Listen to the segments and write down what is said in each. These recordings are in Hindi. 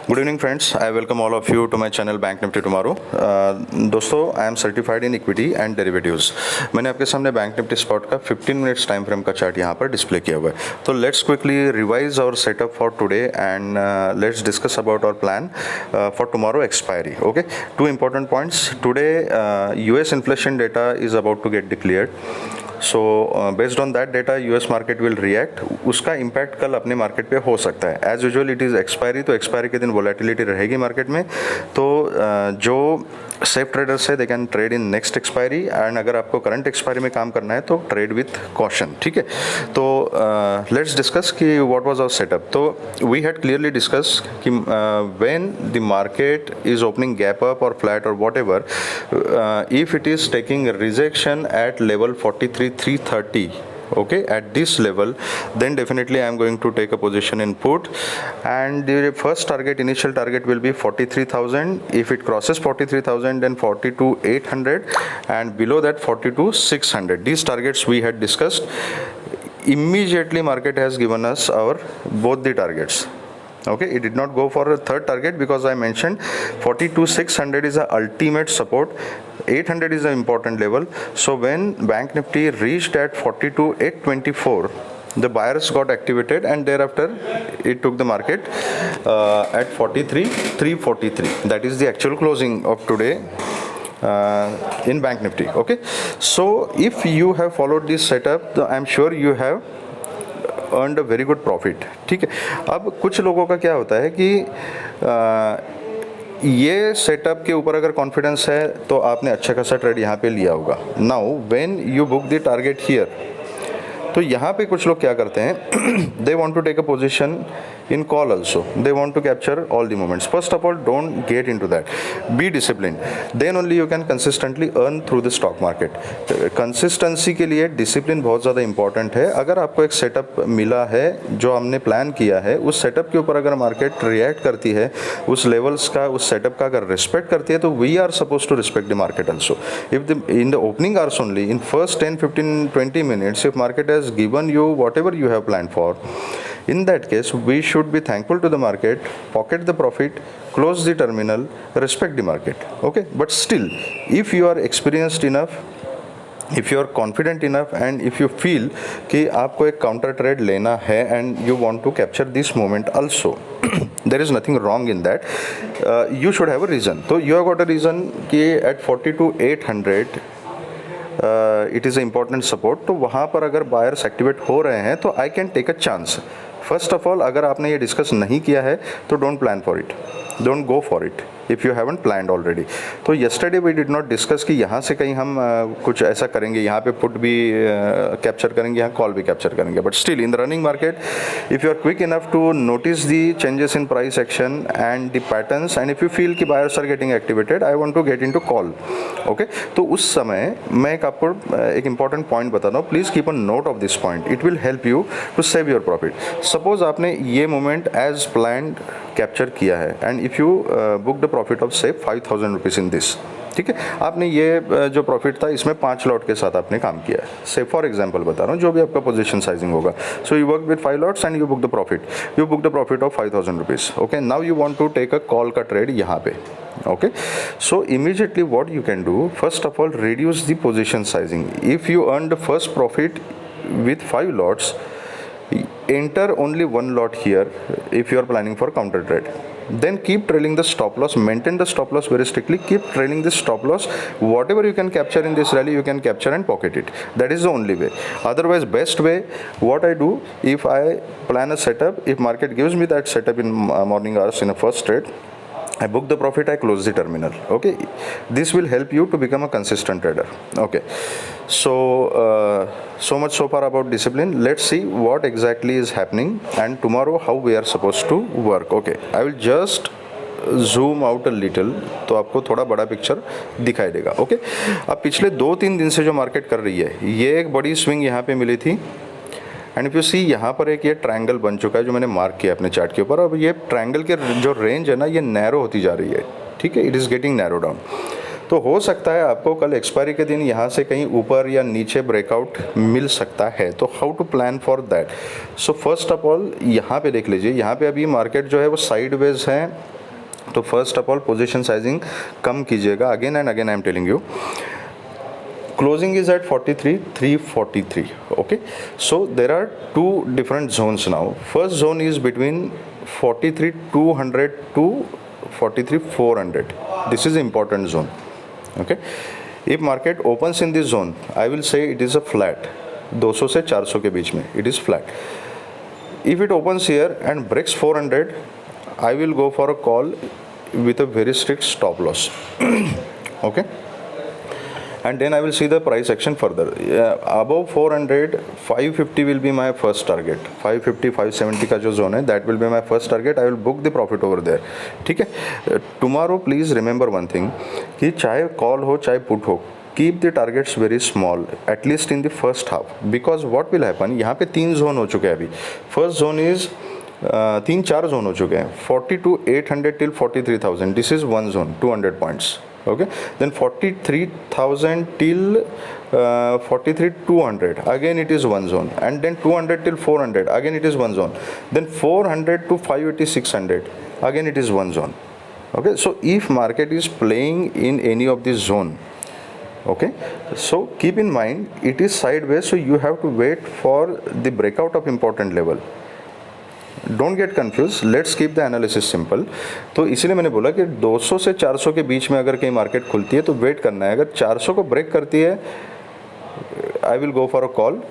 Good evening friends, I welcome all of you to my channel Bank Nifty tomorrow. दोस्तों, I am certified in equity and derivatives. मैंने आपके सामने बैंक निफ्टी स्पॉट का 15 मिनट्स टाइम फ्रेम का चार्ट यहाँ पर डिस्प्ले किया हुआ है। तो let's quickly revise our setup for today and let's discuss about our plan for tomorrow expiry. Okay, two important points today. US inflation data is about to gate declared, so based on that data US market will react. उसका इम्पैक्ट कल अपने मार्केट पे हो सकता है। As usual it is expiry, तो एक्सपायरी के दिन वोलेटिलिटी रहेगी मार्केट में। तो जो सेफ ट्रेडर्स है they can trade in next expiry, and अगर आपको करंट एक्सपायरी में काम करना है तो ट्रेड विथ कॉशन। ठीक है, तो लेट्स डिस्कस कि व्हाट वाज आवर सेटअप। तो वी हैड क्लियरली डिस्कस कि when the market is opening gap up और फ्लैट और whatever, if it is taking rejection at level 43,330, okay, at this level, then definitely I am going to take a position in put, and the first target, initial target will be 43,000. If it crosses 43,000, then 42,800, and below that 42,600. These targets we had discussed. Immediately market has given us our both the targets. Okay, it did not go for a third target because I mentioned 42,600 is a ultimate support, 800 is an important level. So when Bank Nifty reached at 42,824, the buyers got activated, and thereafter it took the market at 43,343. That is the actual closing of today in Bank Nifty. Okay, so if you have followed this setup, I'm sure you have earned a very good profit. ठीक है, अब कुछ लोगों का क्या होता है कि ये सेटअप के ऊपर अगर कॉन्फिडेंस है तो आपने अच्छा खासा ट्रेड यहाँ पे लिया होगा। Now when you book the target here, तो यहाँ पे कुछ लोग क्या करते हैं, they want to take a position in call also, they want to capture all the moments. First of all, don't get into that, be disciplined, then only you can consistently earn through the stock market. Consistency के लिए डिसिप्लिन बहुत ज़्यादा इंपॉर्टेंट है। अगर आपको एक सेटअप मिला है जो हमने प्लान किया है, उस सेटअप के ऊपर अगर मार्केट रिएक्ट करती है, उस लेवल्स का, उस सेटअप का अगर रिस्पेक्ट करती है, तो we are suppose to respect the market also. If the in the opening hours only, in first 10, 15, 20 minutes, if market has given you whatever you have planned for, in that case we should be thankful to the market, pocket the profit, close the terminal, respect the market. Okay, but still, if you are experienced enough, if you are confident enough, and if you feel कि आपको एक counter trade लेना है and you want to capture this moment also, there is nothing wrong in that. You should have a reason. So you have got a reason कि at 42,800 it is an important support, तो वहाँ पर अगर buyers activate हो रहे हैं तो I can take a chance. First of all, अगर आपने ये डिस्कस नहीं किया है तो don't plan for it, don't go for it if you haven't planned already. तो yesterday we did not discuss कि यहाँ से कहीं हम कुछ ऐसा करेंगे, यहाँ पे पुट भी कैप्चर करेंगे, यहाँ कॉल भी कैप्चर करेंगे। But still in the running market, if you are quick enough to notice the changes in price action and the patterns, and if you feel कि buyers are getting activated, I want to get into call. Okay, तो उस समय मैं एक आपको एक इंपॉर्टेंट पॉइंट बताता हूँ, please keep a note of this point, it will help you to save your profit. Suppose आपने ये मोमेंट एज प्लान्ड कैप्चर किया है, and if you book the profit off से 5,000 रुपीज़ इन दिस। ठीक है, आपने ये जो प्रॉफिट था इसमें 5 लॉट के साथ आपने काम किया है। से फॉर एग्जांपल बता रहा हूँ, जो भी आपका पोजीशन साइजिंग होगा। So you work with 5 lots and you book the profit, you book the profit off 5,000 rupees. Okay, now you want to take a call का ट्रेड यहाँ पे। Okay, so immediately what you can do, first of all, reduce the position sizing. If you earned the first profit with 5 lots, enter only 1 lot here if you are planning for counter trade. Then keep trailing the stop loss, maintain the stop loss very strictly, keep trailing the stop loss. Whatever you can capture in this rally, you can capture and pocket it. That is the only way. Otherwise, best way, what I do, if I plan a setup, if market gives me that setup in morning hours in a first trade, I book the profit, I close the terminal. Okay, this will help you to become a consistent trader. Okay, so so much so far about discipline. Let's see what exactly is happening and tomorrow how we are supposed to work. Okay, I will just zoom out a little, तो आपको थोड़ा बड़ा पिक्चर दिखाई देगा। ओके, अब पिछले 2-3 दिन से जो मार्केट कर रही है, ये एक बड़ी स्विंग यहाँ पे मिली थी, एंड इफ यू सी यहाँ पर एक ये ट्रायंगल बन चुका है जो मैंने मार्क किया अपने चार्ट के ऊपर। अब ये ट्रायंगल के जो रेंज है ना, ये नैरो होती जा रही है। ठीक है, it is getting narrow down. तो हो सकता है आपको कल एक्सपायरी के दिन यहाँ से कहीं ऊपर या नीचे ब्रेकआउट मिल सकता है। तो how to plan for that? So first of all यहाँ पे देख लीजिए, यहाँ पे अभी मार्केट जो है वो साइडवेज है तो first of all position sizing कम कीजिएगा, again and again I am telling you. Closing is at 43,343. Okay, so there are two different zones now. First zone is between 43,200 to 43,400. This is important zone. Okay, if market opens in this zone, I will say it is a flat. 200 से 400 के बीच में it is flat. If it opens here and breaks 400, I will go for a call with a very strict stop loss. Okay. And then I will see the price action further. Above 400, 550 will be my first target. 550, 570 का जो zone है, that will be my first target. I will book the profit over there. ठीक है. Tomorrow please remember one thing, कि चाहे call हो चाहे put हो, keep the targets very small, at least in the first half. Because what will happen, यहाँ पे 3 zone हो चुके हैं अभी. First zone is 3-4 zone हो चुके हैं. 42,800 till 43,000. This is one zone, 200 points. Okay, then 43,000 till 43,200, again it is one zone, and then 200 till 400, again it is one zone, then 400 to 580, 600, again it is one zone. Okay, so if market is playing in any of this zone, okay, so keep in mind it is sideways, so you have to wait for the breakout of important level. Don't get confuse, let's keep the analysis simple. तो इसीलिए मैंने बोला कि 200 से 400 के बीच में अगर कहीं मार्केट खुलती है तो वेट करना है. अगर 400 को ब्रेक करती है, I will go for a call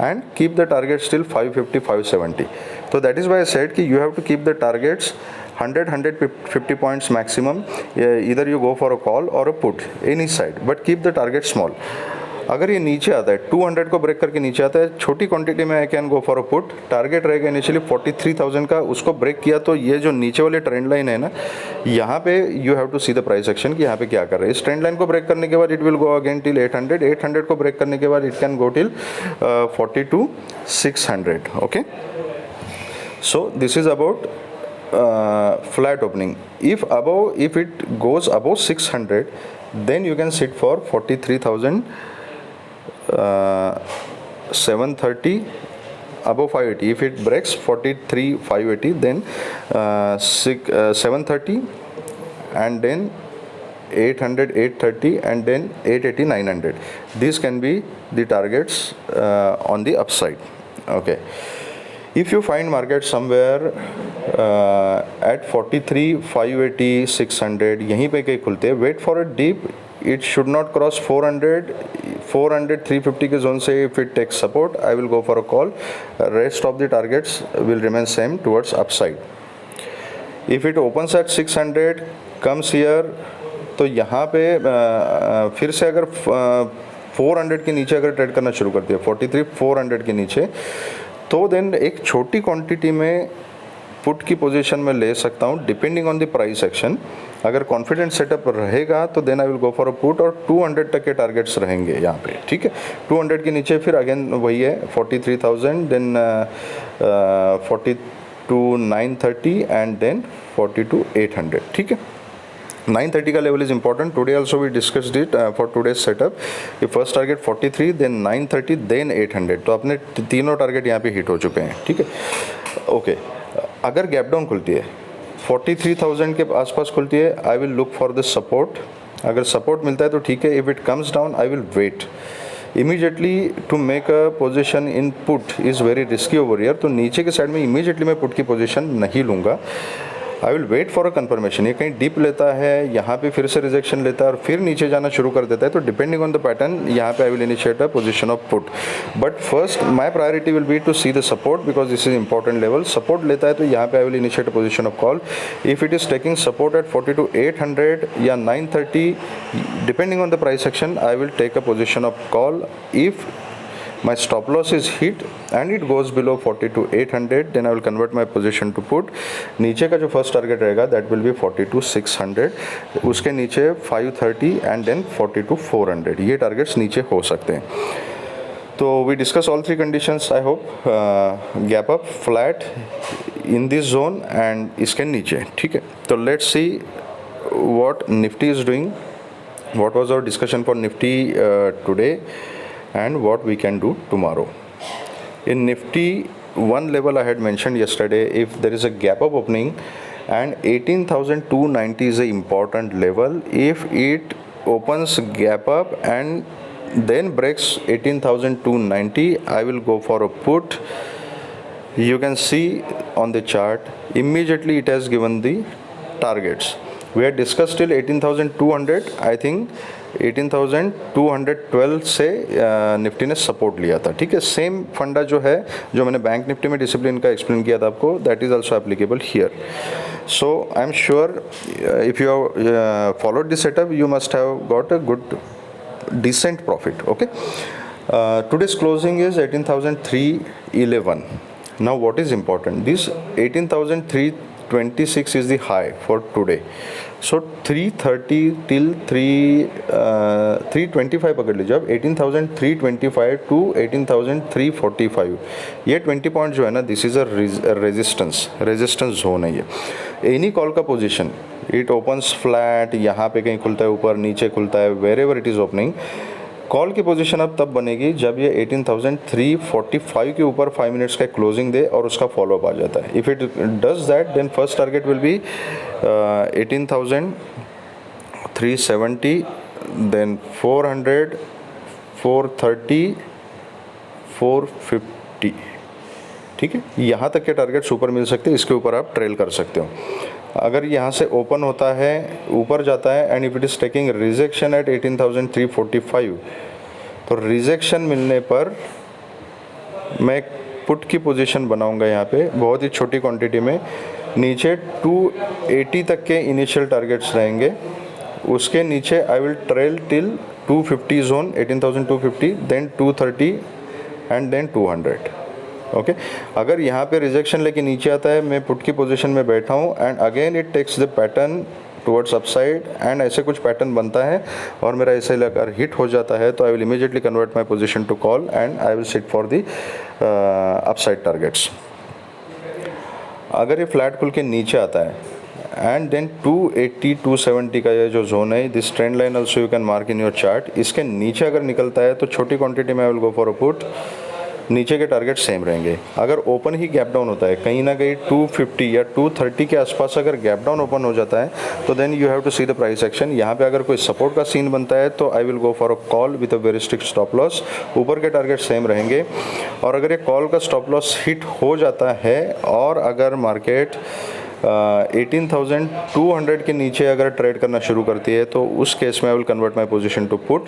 and keep the target still 550, 570. तो that is why I said कि you have to keep the targets 100-150 points maximum. इधर you go for a call और a put, any side, but keep the target small. अगर ये नीचे आता है 200 को ब्रेक करके नीचे आता है, छोटी क्वांटिटी में I can go for a put. Target रहेगा इनिशियली 43,000 का, उसको ब्रेक किया तो ये जो नीचे वाली ट्रेंड लाइन है ना, यहाँ पे you have to see the price action कि यहाँ पे क्या कर रहे हैं. इस ट्रेंड लाइन को ब्रेक करने के बाद it will go again till 800. 800 को ब्रेक करने के बाद it can go till 42,600. Okay, so this is about flat opening. If it goes above 600, then you can sit for 43,730 above 580. If it breaks 43,580, then 730, and then 800, 830, and then 880, 900. These can be the targets on the upside. Okay. If you find market somewhere at 43, 580, 600, यहीं पे कहीं खुलते हैं, wait for a dip. It should not cross 400, 350 के zone से. If it takes support, I will go for a call. Rest of the targets will remain same towards upside. If it opens at 600, comes here, तो यहाँ पे फिर से अगर 400 के नीचे अगर ट्रेड करना शुरू करती है, 43, 400 के नीचे, तो देन एक छोटी क्वांटिटी में पुट की पोजीशन में ले सकता हूँ depending on the price action. अगर कॉन्फिडेंट सेटअप रहेगा तो then I will go for a put, और 200 तक के टारगेट्स रहेंगे यहाँ पे. ठीक है, 200 के नीचे फिर अगेन वही है 43,000, देन 42,930 एंड देन 42,800. ठीक है, 930 का level is important. Today also we discussed it for today's setup. ये फर्स्ट टारगेट 43, देन 930, देन 800. तो अपने तीनों टारगेट यहाँ पे हिट हो चुके हैं. ठीक है, ओके. अगर गैप डाउन खुलती है 43,000 के आसपास खुलती है, I will look for the support. अगर सपोर्ट मिलता है तो ठीक है. If it comes down, I will wait. Immediately to make a position in put is very risky over here. तो नीचे के साइड में इमीडिएटली मैं पुट की पोजीशन नहीं लूँगा. I will wait for a confirmation. ये कहीं डीप लेता है, यहाँ पे फिर से रिजेक्शन लेता है और फिर नीचे जाना शुरू कर देता है, तो डिपेंडिंग ऑन द पैटर्न यहाँ पे I will initiate a position of put. But first my priority will be to see the support, because this is important level. Support लेता है तो यहाँ पे I will initiate a position of call. If it is taking support at 42,800 या 930, depending on the price action, I will take a position of call. If my stop loss is hit and it goes below 42,800, then I will convert my position to put. नीचे का जो फर्स्ट टारगेट रहेगा that will be 42,600, उसके नीचे 530 and then 42,400. ये टारगेट्स नीचे हो सकते हैं. तो we discuss all three conditions. I hope gap up, flat in this zone and इसके नीचे. ठीक है, तो let's see what Nifty is doing. What was our discussion for Nifty today? And what we can do tomorrow. In Nifty, one level I had mentioned yesterday, if there is a gap up opening and 18,290 is a important level. If it opens gap up and then breaks 18,290, I will go for a put. You can see on the chart immediately it has given the targets. We had discussed till 18,200. I think 18,212 से निफ्टी ने सपोर्ट लिया था. ठीक है, सेम फंडा जो है जो मैंने बैंक निफ्टी में डिसिप्लिन का एक्सप्लेन किया था आपको, that is also applicable here. So I am sure if you have followed this setup you must have got a good decent profit. Okay, today's closing is 18,311. Now what is important, this 18,326 is the high for today. So 330 till 325 पकड़ लीजिए आप. 18,325 to 18,345 ये 20 पॉइंट जो है ना, this is a resistance zone है ये. एनी कॉल का पोजीशन, इट ओपन्स फ्लैट, यहाँ पे कहीं खुलता है ऊपर, नीचे खुलता है, wherever it is opening, call की पोजीशन अब तब बनेगी जब ये 18,345 के ऊपर 5 मिनट्स का क्लोजिंग दे और उसका फॉलोअप आ जाता है. If it does that then first target will be 18,370, then 400, 430, 450. ठीक है, यहाँ तक के टारगेट्स ऊपर मिल सकते हैं, इसके ऊपर आप ट्रेल कर सकते हो. अगर यहाँ से ओपन होता है, ऊपर जाता है and if it is taking rejection at 18,345, तो रिजेक्शन मिलने पर मैं पुट की पोजीशन बनाऊंगा यहाँ पे बहुत ही छोटी क्वांटिटी में. नीचे 280 तक के इनिशियल टारगेट्स रहेंगे, उसके नीचे I will trail till 250 zone, 18,250, then 230 and then 200. Okay, अगर यहाँ पे रिजेक्शन लेके नीचे आता है, मैं पुट की पोजीशन में बैठा हूँ and again it takes the pattern towards upside and ऐसे कुछ पैटर्न बनता है और मेरा ऐसे अगर हिट हो जाता है तो I will immediately convert my position to call and I will sit for the upside targets. अगर ये फ्लैट खुल के नीचे आता है एंड देन 280 270 का ये जो जोन है, this trend line also you can mark in your chart, इसके नीचे अगर निकलता है तो छोटी क्वांटिटी में I will go for a put. नीचे के टारगेट सेम रहेंगे. अगर ओपन ही गैप डाउन होता है कहीं ना कहीं 250 या 230 के आसपास अगर गैप डाउन ओपन हो जाता है तो then you have to see the price action. यहाँ पे अगर कोई सपोर्ट का सीन बनता है तो I will go for a call with a very strict stop loss. ऊपर के टारगेट सेम रहेंगे और अगर ये कॉल का स्टॉप लॉस हिट हो जाता है और अगर मार्केट 18,200 के नीचे अगर ट्रेड करना शुरू करती है तो उस केस में I will convert my position to put.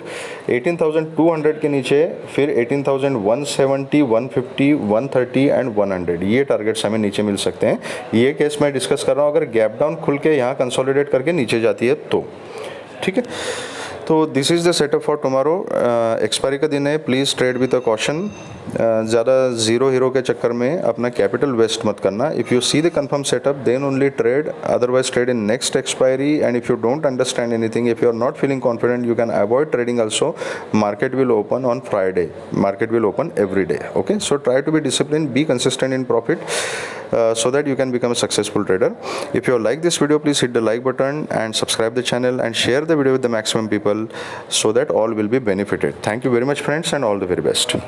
18,200 के नीचे फिर 18,170, 150, 130 एंड 100 ये टारगेट्स हमें नीचे मिल सकते हैं. ये केस मैं डिस्कस कर रहा हूँ अगर गैप डाउन खुल के यहाँ कंसोलिडेट करके नीचे जाती है तो. ठीक है, तो this is the setup for tomorrow. Expiry का दिन है, please trade with a caution. ज़्यादा ज़ीरो हीरो के चक्कर में अपना कैपिटल वेस्ट मत करना. If you see the confirm setup then only trade, otherwise trade in next expiry. And if you don't understand anything, if you are not feeling confident, you can avoid trading also. Market will open on Friday, market will open every day. Okay, so try to be discipline, be consistent in profit so that you can become a successful trader. If you like this video, please hit the like button and subscribe the channel and share the video with the maximum people so that all will be benefited. Thank you very much friends and all the very best.